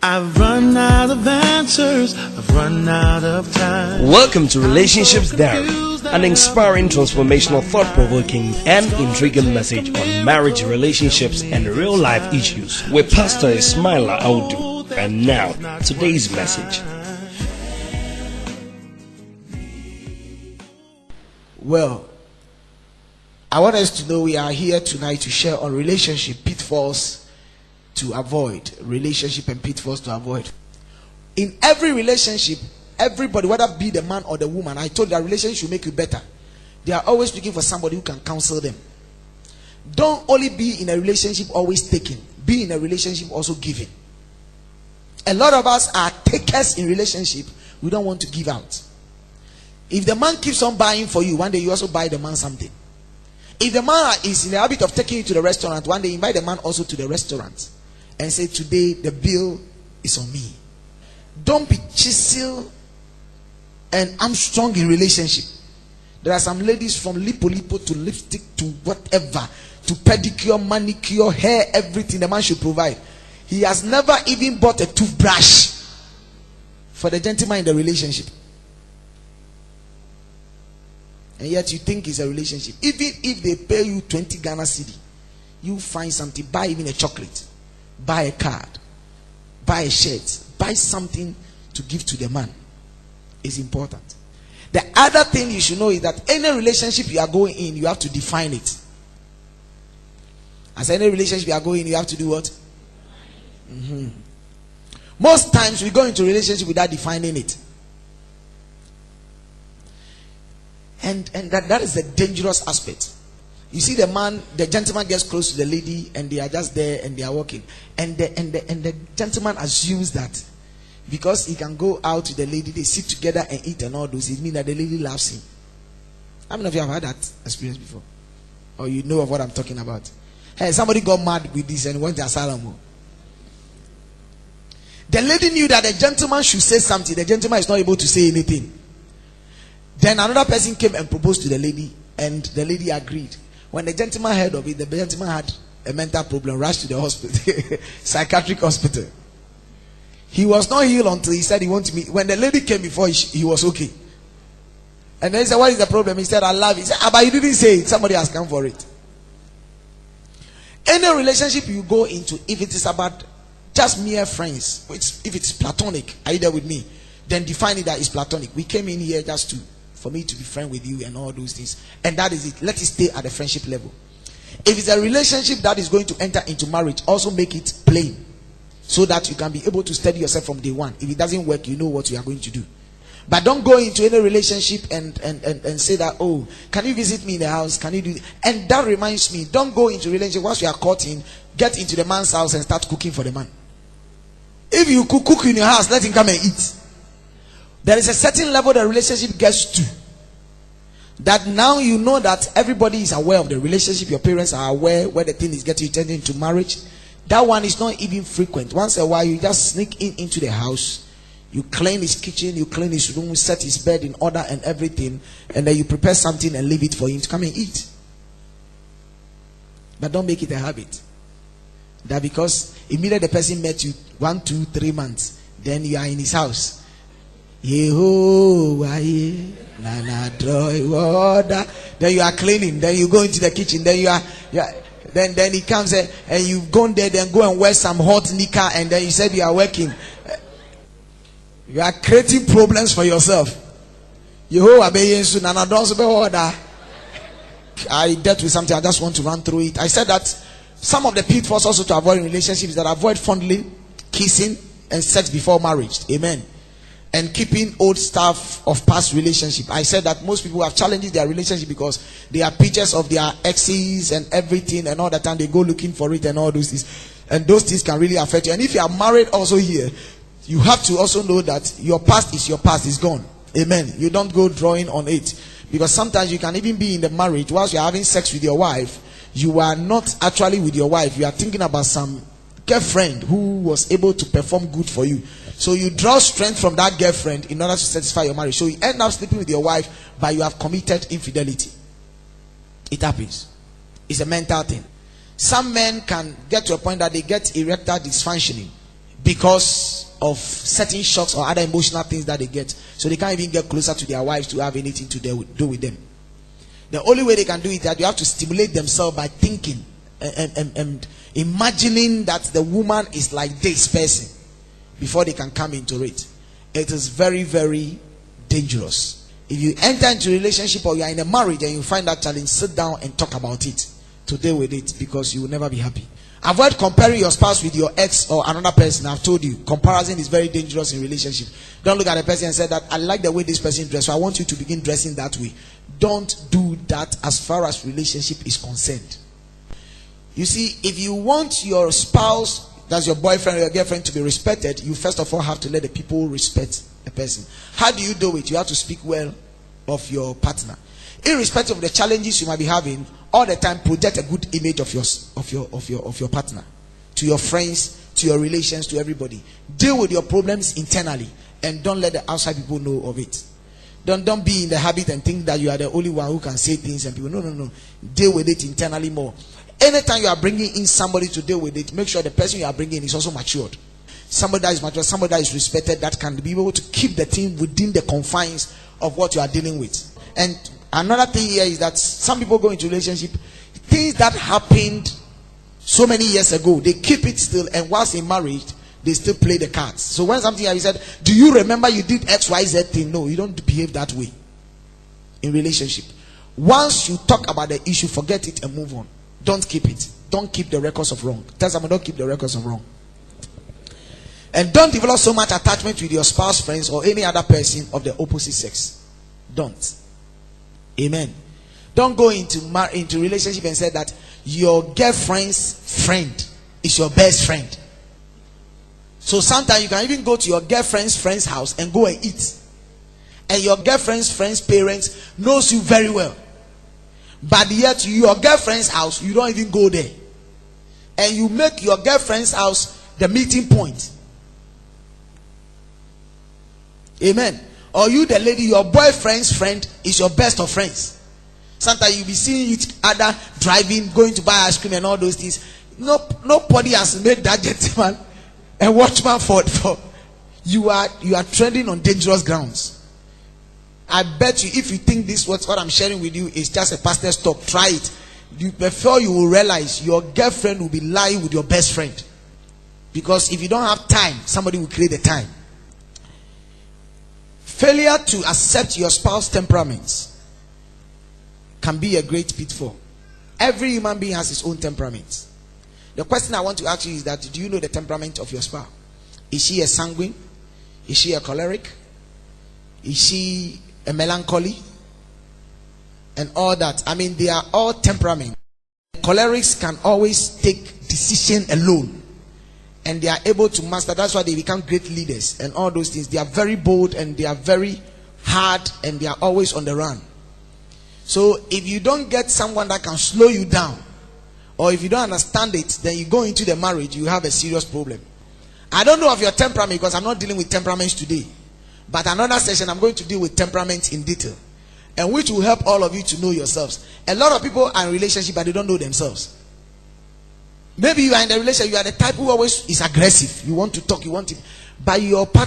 I've run out of answers, I've run out of time. Welcome to Relationship Diaries, an inspiring, transformational, thought-provoking and intriguing message on marriage, relationships and real-life issues with Pastor Ismaila Awudu. And now, today's message. Well, I want us to know we are here tonight to share on relationship pitfalls to avoid. Relationship and pitfalls to avoid. In every relationship, everybody, whether be the man or the woman, I told you that relationship should make you better. They are always looking for somebody who can counsel them. Don't only be in a relationship always taking. Be in a relationship also giving. A lot of us are takers in relationship. We don't want to give out. If the man keeps on buying for you, one day you also buy the man something. If the man is in the habit of taking you to the restaurant, one day invite the man also to the restaurant and say, today the bill is on me. Don't be chisel and Armstrong in relationship. There are some ladies from lipo to lipstick to whatever, to pedicure, manicure, hair, everything the man should provide. He has never even bought a toothbrush for the gentleman in the relationship. And yet you think it's a relationship. Even if they pay you 20 Ghana cedi, you find something, buy even a chocolate, buy a card, buy a shirt, buy something to give to the man. It's important. The other thing you should know is that any relationship you are going in, you have to define it. As any relationship you are going in, you have to do what? Most times we go into a relationship without defining it. And that is the dangerous aspect. You see the gentleman gets close to the lady and they are just there and they are walking. And the gentleman assumes that because he can go out to the lady, they sit together and eat and all those, it means that the lady loves him. How many of you have had that experience before? Or you know of what I'm talking about? Hey, somebody got mad with this and went to asylum. The lady knew that the gentleman should say something. The gentleman is not able to say anything. Then another person came and proposed to the lady, and the lady agreed. When the gentleman heard of it, the gentleman had a mental problem, rushed to the hospital, psychiatric hospital. He was not healed until he said he wanted to meet. When the lady came before, he was okay. And then he said, what is the problem? He said, I love it. He said, but you didn't say it. Somebody has come for it. Any relationship you go into, if it is about just mere friends, if it's platonic, are you there with me? Then define it that it's platonic. We came in here just for me to be friend with you and all those things. And that is it. Let it stay at the friendship level. If it's a relationship that is going to enter into marriage, also make it plain. So that you can be able to study yourself from day one. If it doesn't work, you know what you are going to do. But don't go into any relationship and say that, oh, can you visit me in the house? Can you do? And that reminds me, don't go into relationship once you are caught in, get into the man's house and start cooking for the man. If you cook in your house, let him come and eat. There is a certain level the relationship gets to. That now you know that everybody is aware of the relationship. Your parents are aware where the thing is getting turned into marriage. That one is not even frequent. Once in a while, you just sneak into the house. You clean his kitchen, you clean his room, set his bed in order and everything. And then you prepare something and leave it for him to come and eat. But don't make it a habit. That because immediately the person met you 1, 2, 3 months, then you are in his house. Then you are cleaning. Then you go into the kitchen. Then then he comes and you go there. Then go and wear some hot knicker. And then you said you are working. You are creating problems for yourself. I dealt with something. I just want to run through it. I said that some of the pitfalls also to avoid in relationships that avoid fondling, kissing, and sex before marriage. Amen. And keeping old stuff of past relationship. I said that most people have challenged their relationship because they are pictures of their exes and everything, and all the time they go looking for it and all those things. And those things can really affect you. And if you are married also here, you have to also know that your past is your past, is gone. Amen. You don't go drawing on it. Because sometimes you can even be in the marriage whilst you are having sex with your wife. You are not actually with your wife. You are thinking about some girlfriend who was able to perform good for you. So you draw strength from that girlfriend in order to satisfy your marriage. So you end up sleeping with your wife, but you have committed infidelity. It happens. It's a mental thing. Some men can get to a point that they get erectile dysfunctioning. because of certain shocks or other emotional things that they get. So they can't even get closer to their wives to have anything to do with them. The only way they can do it is that you have to stimulate themselves by thinking and imagining that the woman is like this person before they can come into it. It is very, very dangerous. If you enter into a relationship or you are in a marriage and you find that challenge, sit down and talk about it to deal with it, because you will never be happy. Avoid comparing your spouse with your ex or another person. I've told you, comparison is very dangerous in relationship. Don't look at a person and say that I like the way this person dressed, so I want you to begin dressing that way. Don't do that as far as relationship is concerned. You see, if you want your spouse, that's your boyfriend or your girlfriend, to be respected, you first of all have to let the people respect the person. How do you do it? You have to speak well of your partner. Irrespective of the challenges you might be having, all the time project a good image of your partner to your friends, to your relations, to everybody. Deal with your problems internally and don't let the outside people know of it. Don't be in the habit and think that you are the only one who can say things and people. No. Deal with it internally more. Anytime you are bringing in somebody to deal with it, make sure the person you are bringing in is also matured. Somebody that is mature, somebody that is respected, that can be able to keep the team within the confines of what you are dealing with. And another thing here is that some people go into relationship, things that happened so many years ago, they keep it still, and whilst in marriage, they still play the cards. So when something you said, do you remember you did XYZ thing? No, you don't behave that way in relationship. Once you talk about the issue, forget it and move on. Don't keep it. Don't keep the records of wrong. Tell someone, don't keep the records of wrong. And don't develop so much attachment with your spouse, friends, or any other person of the opposite sex. Don't. Amen. Don't go into relationship and say that your girlfriend's friend is your best friend. So sometimes you can even go to your girlfriend's friend's house and go and eat. And your girlfriend's friend's parents knows you very well. But yet your girlfriend's house, you don't even go there. And you make your girlfriend's house the meeting point. Amen. Or you, the lady, your boyfriend's friend is your best of friends. Sometimes you'll be seeing each other driving, going to buy ice cream and all those things. Nobody has made that gentleman a watchman for you are treading on dangerous grounds. I bet you, if you think this what I'm sharing with you is just a pastor's talk, try it. Before you will realize your girlfriend will be lying with your best friend. Because if you don't have time, somebody will create the time. Failure to accept your spouse's temperaments can be a great pitfall. Every human being has his own temperament. The question I want to ask you is that, do you know the temperament of your spouse? Is she a sanguine? Is she a choleric? Is she a melancholy? And all that. I mean, they are all temperament. Cholerics can always take decision alone. And they are able to master. That's why they become great leaders and all those things. They are very bold and they are very hard and they are always on the run. So if you don't get someone that can slow you down, or if you don't understand it, then you go into the marriage, you have a serious problem. I don't know of your temperament because I'm not dealing with temperaments today. But another session, I'm going to deal with temperaments in detail. And which will help all of you to know yourselves. A lot of people are in relationship but they don't know themselves. Maybe you are in the relationship, you are the type who always is aggressive. You want to talk, you want to. But your partner